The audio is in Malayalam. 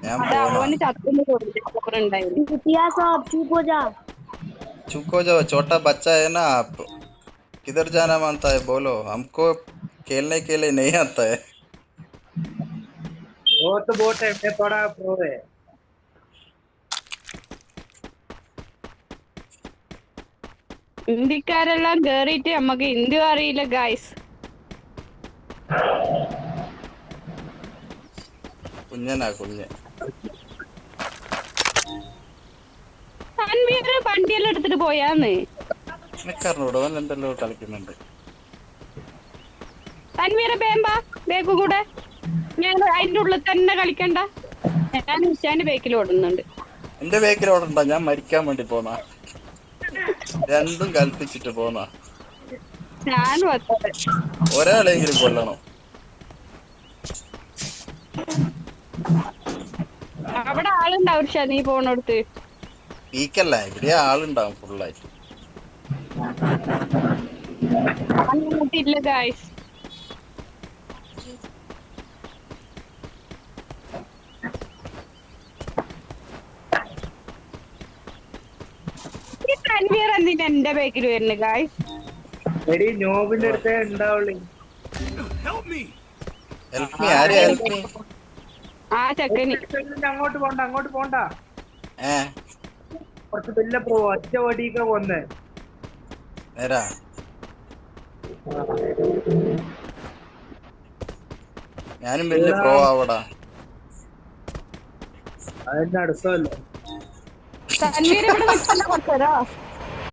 ഞാൻ അത് പോണ അവന് ചത്തുന്ന് ഉണ്ടായിരുന്നു. कुतिया साहब चुप हो जा। चुप हो जाओ, छोटा बच्चा है ना आप। किधर जाना मानता है बोलो, हमको खेलने के लिए नहीं आता है। वो तो बोट है, मैं थोड़ा प्रो है। ഇന്ത്യക്കാരെല്ലാം കേറിയിട്ട് നമുക്ക് ഹിന്ദി അറിയില്ല ഗായ്സ്. കുഞ്ഞനാ കുഞ്ഞ്. തൻവീർ വണ്ടിയെല്ലാം എടുത്തിട്ട് പോയാന്ന്. എനിക്കറിഞ്ഞൂടോ, അവൻ എന്തെല്ലോ കളിക്കുന്നുണ്ട്. തൻവീർ ബേമ്പാ ബേക്ക് കൂടെ. ഞാൻ അതിന്റെ ഉള്ളിൽ തന്നെ കളിക്കണ്ട. ഞാൻ ഉഷാന്റെ ബേക്കിൽ ഓടുന്നുണ്ട്. എന്റെ ബേക്കിൽ ഓടണ്ട, ഞാൻ മരിക്കാൻ വേണ്ടി പോന്ന. രണ്ടും കൽപ്പിച്ചിട്ട് പോന്ന. ഞാൻ ഒരാളെങ്കിലും കൊല്ലണം. അവിടെ ആളുണ്ടാവും ഉഷ, നീ പോണടുത്ത്. പീക്കല്ല, ഇവിടെ ആളുണ്ടാവും ഫുള്ളായിട്ട്. ഇല്ല ഗായ്സ്. ഈ തൻവീർ എന്തിനാ എന്റെ ബേക്കിൽ വരുന്നത് ഗായ്സ്? എടി നോബിന്റെ അടുത്തേ ഉണ്ടാവുള്ളൂ. ഹെൽപ്പ് മീ, ആരെയാ ഹെൽപ്പ് മീ? ആ ചെക്കന്. അങ്ങോട്ട് പോണ്ട, അങ്ങോട്ട് പോണ്ട. ഏ കുറച്ച് വലിയ പ്രോ ഒറ്റ വടിയൊക്കെ കൊന്നേ. നേരാ. ഞാനും വലിയ പ്രോ ആവടാ. അതിന്റെ അടുത്തല്ലോ. തൻവീർ ഇവിടെ നിൽക്കണ്ട കുറച്ചേരോ.